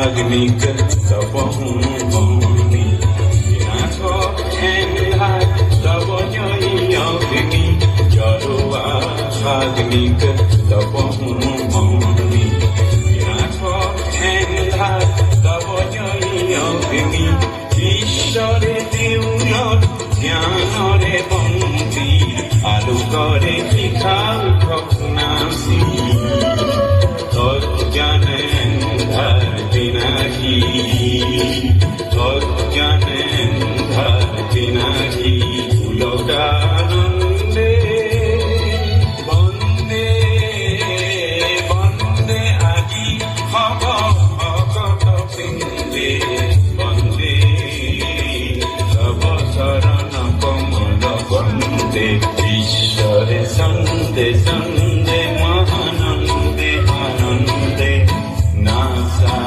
আগ্নিক তপহু বনি বিনাশ এন্ধার তব জয়ী অগ্নি জড়োয়া আগ্নিক তপহু বনি বিনাশ এন্ধার তব জয়ী অগ্নি ঈশ্বরে দেউলত জ্ঞানরে বন্দি আলোকরে শিখাও ভগ্নাসী তজ্ঞানেন্ধার বিনাশী তজ্ঞানেন্ধার বিনাশী পুলকানন্দে বন্দে বন্দে আজি ভব ভগত বৃন্দে বন্দে তব শরণ কমল বন্দে ঈশ্বরে সন্দে সন্দে মহানন্দে আনন্দে নাসা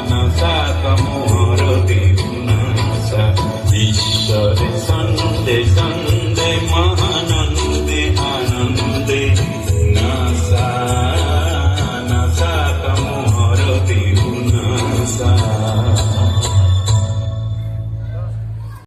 নাসা তমোর দেব নাসা ঈশ্বরে সন্দে সন্দে